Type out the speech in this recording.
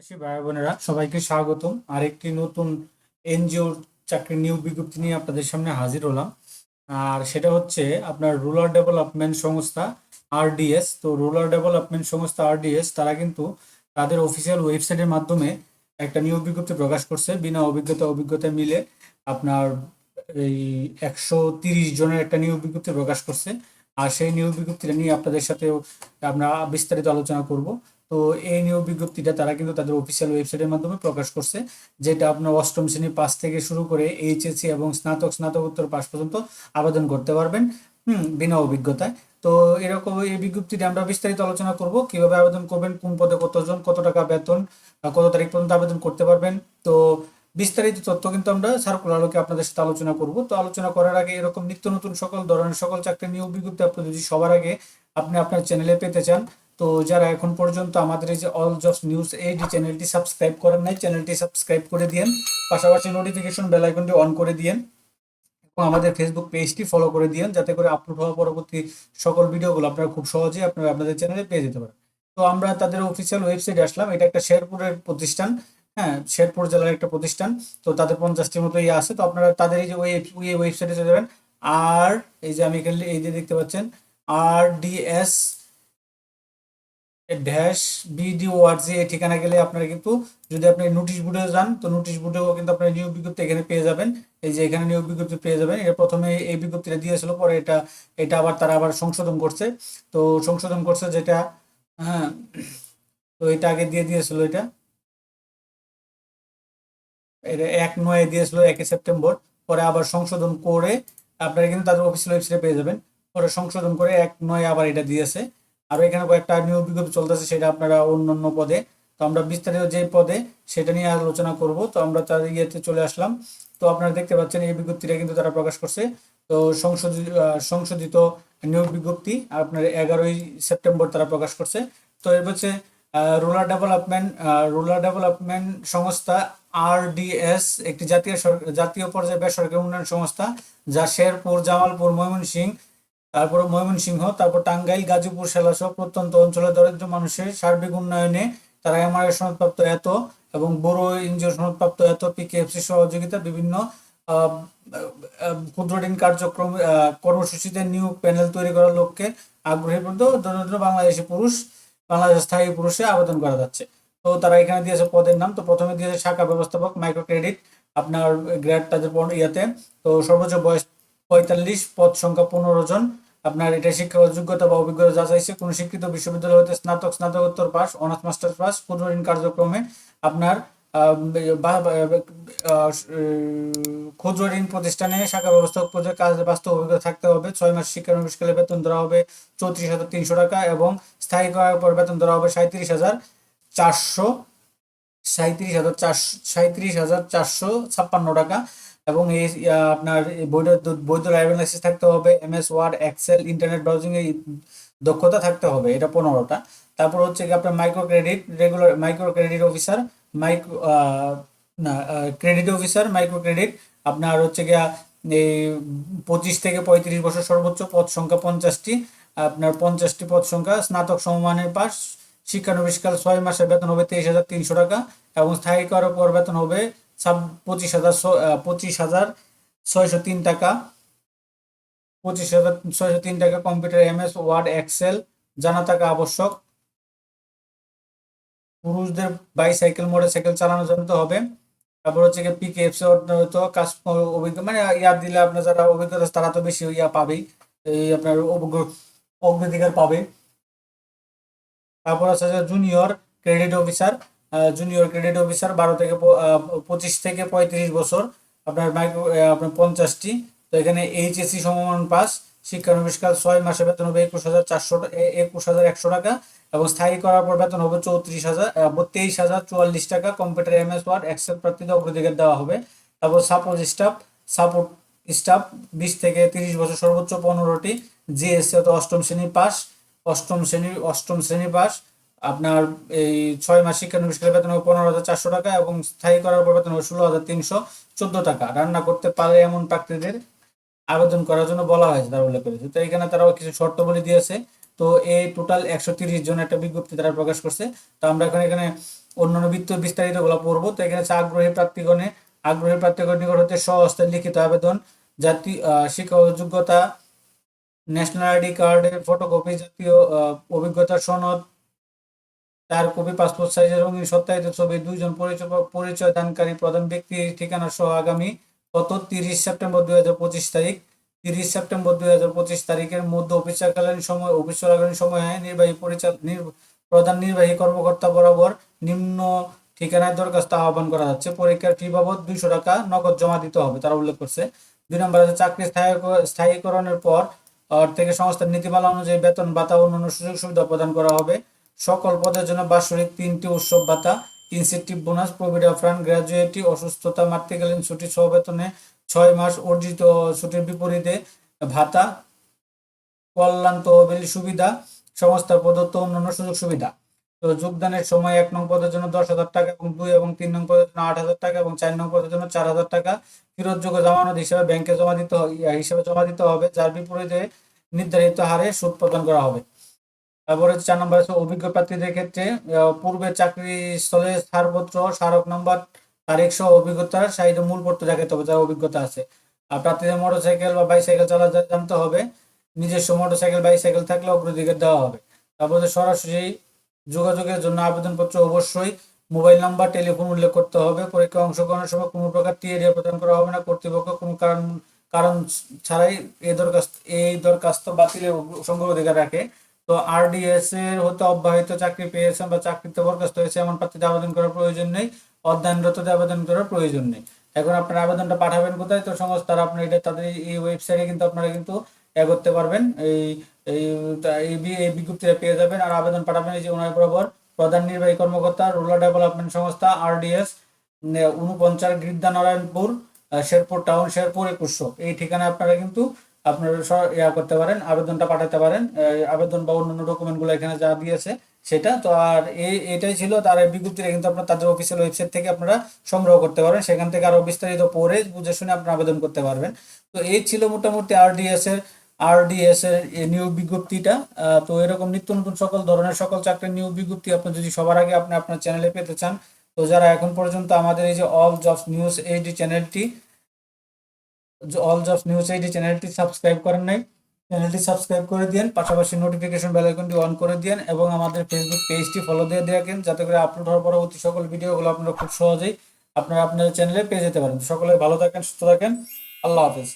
প্রবাসী ভাই বোনেরা সবাইকে স্বাগতম আরেকটি নতুন এনজিও চাকরির নিয়োগ বিজ্ঞপ্তি নিয়ে আপনাদের সামনে হাজির হলাম। আর সেটা হচ্ছে আপনার রুরাল ডেভেলপমেন্ট সংস্থা আরডিএস। তো রুরাল ডেভেলপমেন্ট সংস্থা আরডিএস তারা কিন্তু তাদের অফিসিয়াল ওয়েবসাইটের মাধ্যমে একটা নিয়োগ বিজ্ঞপ্তি প্রকাশ করছে। বিনা অভিজ্ঞতা মিলে আপনার এই 130 জনের একটা নিয়োগ বিজ্ঞপ্তি প্রকাশ করছে। আর সেই নিয়োগ বিজ্ঞপ্তিটা নিয়ে আপনাদের সাথেও আমরা বিস্তারিত আলোচনা করব। তো এই নিয়োগ বিজ্ঞপ্তিটা তারা কিন্তু তাদের অফিসিয়াল ওয়েবসাইটের মাধ্যমে প্রকাশ করছে, যেটা আপনার অষ্টম শ্রেণী পাস থেকে শুরু করে এইচএসসি এবং স্নাতকোত্তর পাস পর্যন্ত আবেদন করতে পারবেন বিনা অভিজ্ঞতায়। তো এরকম এই বিজ্ঞপ্তিতে আমরা বিস্তারিত আলোচনা করব, কিভাবে আবেদন করবেন, কোন পদে কতজন, কত টাকা বেতন, কত তারিখ পর্যন্ত আবেদন করতে পারবেন। তো বিস্তারিত তথ্য কিন্তু আমরা সার্কুলার আলোকে আপনাদের সাথে আলোচনা করব। তো আলোচনা করার আগে এরকম নিত্য নতুন সকল ধরনের সকল চাকরির নিয়োগ বিজ্ঞপ্তি আপনি যদি সবার আগে আপনি আপনার চ্যানেলে পেতে চান, তো যারা এখন পর্যন্ত আমাদের এই যে অল জবস নিউজ এই চ্যানেলটি সাবস্ক্রাইব করেন নাই, চ্যানেলটি সাবস্ক্রাইব করে দিয়েন, পাশাপাশি নোটিফিকেশন বেল আইকনটি অন করে দিয়েন এবং আমাদের ফেসবুক পেজটি ফলো করে দিয়েন, যাতে করে আপলোড হওয়া পরবর্তী সকল ভিডিওগুলো আপনারা খুব সহজেই আপনারা আপনাদের চ্যানেলে পেয়ে যেতে পারেন। তো আমরা তাদের অফিসিয়াল ওয়েবসাইটে আসলাম। এটা একটা শেরপুরের প্রতিষ্ঠান, হ্যাঁ, শেরপুর জেলার একটা প্রতিষ্ঠান। তো তাদের 50টির মতো ইয়ে আছে। তো আপনারা তাদের এই যে ওয়েবসাইটে চলে যাবেন। আর এই যে আমি এখানে এই যে দেখতে পাচ্ছেন RDS ড্যাশ BDORG এই ঠিকানা গেলে আপনারা কিন্তু, যদি আপনি নোটিশ বোর্ডে যান তো নোটিশ বোর্ডেও কিন্তু আপনার নিয়োগ বিজ্ঞপ্তি এখানে পেয়ে যাবেন। এই যে এখানে নিয়োগ বিজ্ঞপ্তি পেয়ে যাবেন। এটা প্রথমে এই বিজ্ঞপ্তিটা দিয়েছিল, পরে এটা এটা আবার তারা আবার সংশোধন করছে। তো সংশোধন করছে যেটা, হ্যাঁ, তো এটা আগে দিয়ে দিয়েছিল, এটা এটা 1/9 দিয়েছিল, 1 সেপ্টেম্বর। পরে আবার সংশোধন করে আপনারা কিন্তু তাদের অফিসিয়াল ওয়েবসাইটে পেয়ে যাবেন। পরে সংশোধন করে 1/9 আবার এটা দিয়েছে। আর এখানে কয়েকটা নিয়োগ বিজ্ঞপ্তি চলতেছে, সেটা আপনারা অন্যান্য পদে। তো আমরা বিস্তারিত যে পদে সেটা নিয়ে আলোচনা করব। তো আমরা তার ইয়েতে চলে আসলাম। তো আপনারা দেখতে পাচ্ছেন এই বিজ্ঞপ্তিটা কিন্তু তারা প্রকাশ করছে। তো সংশোধিত নিয়োগ বিজ্ঞপ্তি আপনার 11 সেপ্টেম্বর তারা প্রকাশ করছে। তো এর হচ্ছে রুরাল ডেভেলপমেন্ট সংস্থা আরডিএস একটি জাতীয় পর্যায়ে বেসরকারি উন্নয়ন সংস্থা, যা শেরপুর, জামালপুর, ময়মনসিংহ, তারপর ময়মনসিংহ, তারপর টাঙ্গাইল, গাজীপুর, সেলাসহ প্রত্যন্ত অঞ্চলের দরিদ্র মানুষের সার্বিক উন্নয়নে তারা এমআরএ সনদপ্রাপ্ত এত এবং ব্যুরো এনজিও সনদপ্রাপ্ত এত পিকেএফসি সহযোগিতা বিভিন্ন আহ, ক্ষুদ্র ঋণ কার্যক্রম কর্মসূচিতে নিয়োগ প্যানেল তৈরি করার লক্ষ্যে আগ্রহী দরিদ্র বাংলাদেশ স্থায়ী পুরুষে আবেদন করা যাচ্ছে। তো তারা এখানে দিয়েছে পদের নাম। তো প্রথমে দিয়েছে শাখা ব্যবস্থাপক মাইক্রো ক্রেডিট, আপনার গ্রেড তাদের ইয়াতে। তো সর্বোচ্চ বয়স 45, পদ সংখ্যা 15 জন। আপনার এটা শিক্ষাগত যোগ্যতা বা অভিজ্ঞতা যাচাইছে কোনো স্বীকৃত বিশ্ববিদ্যালয় হতে স্নাতকোত্তর পাস, অনার্স মাস্টার্স পাস, ক্ষুদ্র ঋণ কার্যক্রমে আপনার ক্ষুদ্র ঋণ প্রতিষ্ঠানে শাখা ব্যবস্থাপক পর্যায়ে কাজে বাস্তব অভিজ্ঞতা থাকতে হবে। 6 মাস শিক্ষানবিশকালে বেতন ধরা হবে 34,300 টাকা এবং স্থায়ী করার পর বেতন ধরা হবে 37,400 37,456 টাকা। এবং এই আপনার বৈধ ড্রাইভিং লাইসেন্স থাকতে হবে, MS word, excel, internet browsing এর দক্ষতা থাকতে হবে, এটা 15টা। তারপর হচ্ছে কি আপনার মাইক্রো ক্রেডিট অফিসার, মাইক্রো না ক্রেডিট অফিসার মাইক্রো ক্রেডিট, আপনার হচ্ছে গিয়া এই 25 থেকে 35 বছর, সর্বোচ্চ পদ সংখ্যা 50টি, আপনার 50টি পদ সংখ্যা, স্নাতক সমমানের পাস, শিক্ষানবিশকাল 6 মাসের বেতন হবে 23,300 টাকা এবং স্থায়ী করার পর বেতন হবে 25,603 টাকা। 25,603 টাকা। কম্পিউটার, MS ওয়ার্ড, এক্সেল জানা থাকা আবশ্যক। পুরুষদের বাইসাইকেল, মোটরসাইকেল চালানো জানতে হবে। তারপর হচ্ছে কি পিকেএফসি তো কাজ অভিজ্ঞতা, মানে ইয়া দিলে আপনার যারা অভিজ্ঞতা তারা তো বেশি ইয়া পাবেই, এই আপনার অগ্রাধিকার পাবে। তারপর আছে যে জুনিয়র ক্রেডিট অফিসার 25 থেকে 35 বছর, আপনার আপনার 50টি। তো এখানে এইচএসসি সমমান পাস, শিক্ষানবিশকাল 6 মাসে বেতন হবে 21,100 টাকা এবং স্থায়ী করার পর বেতন হবে 23,044 টাকা। কম্পিউটার, MS ওয়ার্ড, এক্সেল প্রার্থীদের অগ্রাধিকার দেওয়া হবে। তারপর সাপোর্ট স্টাফ 20 থেকে 30 বছর, সর্বোচ্চ 15টি, জিএসসি অথবা অষ্টম শ্রেণী পাস। আপনার এই 6 মাস শিক্ষানবিশকালে বেতন হবে 15,400 টাকা এবং স্থায়ী করার পর বেতন হবে 16,314 টাকা। রান্না করতে পারে এমন প্রার্থীদের আবেদন করার জন্য বলা হয়েছে, তারা উল্লেখ করেছে। তো এখানে তারাও কিছু শর্তাবলী দিয়েছে। তো এই টোটাল 130 জন একটা বিজ্ঞপ্তি তারা প্রকাশ করছে। তো আমরা এখানে অন্যান্য বিস্তারিত গুলো পড়বো। তো এখানে আছে আগ্রহী প্রার্থীগণের নিকট হতে স্বহস্তে লিখিত আবেদন, জাতীয় শিক্ষাগত যোগ্যতা, ন্যাশনাল আইডি কার্ডের ফটোকপি, জাতীয় অভিজ্ঞতার সনদ, 4 কপি পাসপোর্ট সাইজের রঙিন সত্যায়িত ছবি, 2 জন পরিচয় দানকারী প্রধান ব্যক্তির ঠিকানা সহ আগামী 30 সেপ্টেম্বর 2025 তারিখ 30 সেপ্টেম্বর 2025 তারিখের মধ্যে অফিস চলাকালীন সময়ে প্রধান নির্বাহী কর্মকর্তা বরাবর নিম্ন ঠিকানায় দরখাস্ত আহ্বান করা যাচ্ছে। পরীক্ষার ফি বাবদ 200 টাকা নগদ জমা দিতে হবে, তারা উল্লেখ করছে। 2 নম্বর আছে চাকরি স্থায়ীকরণের পর থেকে সংস্থার নীতিমালা অনুযায়ী বেতন ভাতা ও অন্যান্য সুযোগ সুবিধা প্রদান করা হবে। সকল পদের জন্য বাৎসরিক 3টি উৎসব ভাতা, incentive bonus, provident fund, gratuity, অসুস্থতা, মাতৃকালীন ছুটি সহ বেতনে 6 মাস অর্জিত ছুটির বিপরীতে ভাতা, কল্যাণ তহবিল সুবিধা, সংস্থার প্রদত্ত অন্যান্য সুযোগ সুবিধা। তো যোগদানের সময় 1 নং পদের জন্য 10,000 টাকা এবং 2 এবং 3 নং পদের জন্য 8,000 টাকা এবং 4 নং পদের জন্য 4,000 টাকা ফেরতযোগ্য জামানত হিসেবে ব্যাংকে জমা দিতে হবে, যার বিপরীতে নির্ধারিত হারে সুদ প্রদান করা হবে। তারপরে 4 নম্বর আছে অভিজ্ঞ প্রার্থীদের ক্ষেত্রে পূর্বে চাকরিস্থলে ছাড়পত্র, স্মারক নম্বর, তারিখ সহ অভিজ্ঞতার সাহিত্য মূল পত্র দেখাতে হবে যার অভিজ্ঞতা আছে। আর প্রার্থীদের মোটরসাইকেল বা বাইসাইকেল চালাতে জানতে হবে, নিজস্ব মোটরসাইকেল বাইসাইকেল থাকলে অগ্রাধিকার দেওয়া হবে। তারপরে সরাসরি যোগাযোগের জন্য আবেদনপত্র অবশ্যই মোবাইল নাম্বার, টেলিফোন উল্লেখ করতে হবে। পরীক্ষায় অংশগ্রহণের সময় কোনো প্রকার টিএডিএ প্রদান করা হবে না। কর্তৃপক্ষ কোনো কারণ ছাড়াই এই দরখাস্ত বাতিলের সংগ্রহ অধিকার রাখে। তো আরডিএস এর হতে অব্যাহত চাকরি পেয়েছেন বা চাকরিতে বরখাস্ত হয়েছে এমন প্রার্থীদের আবেদন করার প্রয়োজন নেই, অধ্যয়নরতদের আবেদন করার প্রয়োজন নেই। এখন আপনার আবেদনটা পাঠাবেন কোথায়? তো সংস্থার আপনার এটা তাদের এই ওয়েবসাইটে কিন্তু আপনারা কিন্তু করতে পারবেন, এই বিজ্ঞপ্তিটা পেয়ে যাবেন। আর আবেদন পাঠাবেন এই যে ওনার বরাবর প্রধান নির্বাহী কর্মকর্তা, রুরাল ডেভেলপমেন্ট সংস্থা, আরডিএস, 49 গির্দা নারায়ণপুর, শেরপুর টাউন, শেরপুর 2100, এই ঠিকানায় আপনারা কিন্তু আপনারা করতে পারেন, আবেদনটা পাঠাতে পারেন। আবেদন বা অন্যান্য ডকুমেন্টগুলো এখানে যা দিয়েছে সেটা তো। আর এটাই ছিল তার বিজ্ঞপ্তিটা, কিন্তু আপনার তাদের অফিসিয়াল ওয়েবসাইট থেকে আপনারা সংগ্রহ করতে পারবেন, সেখান থেকে আরো বিস্তারিত পড়ে বুঝে শুনে আপনারা আবেদন করতে পারবেন। তো এই ছিল মোটামুটি আরডিএস এর নিয়োগ বিজ্ঞপ্তিটা। তো এরকম নিত্য নতুন সকল চাকরির নিয়োগ বিজ্ঞপ্তি আপনি যদি সবার আগে আপনি আপনার চ্যানেলে পেতে চান, তো যারা এখন পর্যন্ত আমাদের এই যে অল জবস নিউজ এইচডি চ্যানেলটি সাবস্ক্রাইব করেন নাই, চ্যানেলটি সাবস্ক্রাইব করে দিন, পাশাপাশি নোটিফিকেশন বেল আইকনটি অন করে দিন এবং আমাদের ফেসবুক পেজটি ফলো দিয়ে রাখেন, যাতে করে আপলোড হওয়ার পরবর্তী সকল ভিডিওগুলো আপনারা খুব সহজেই আপনারা আপনাদের চ্যানেলে পেয়ে যেতে পারেন। সকলে ভালো থাকেন, সুস্থ থাকেন, আল্লাহ হাফেজ।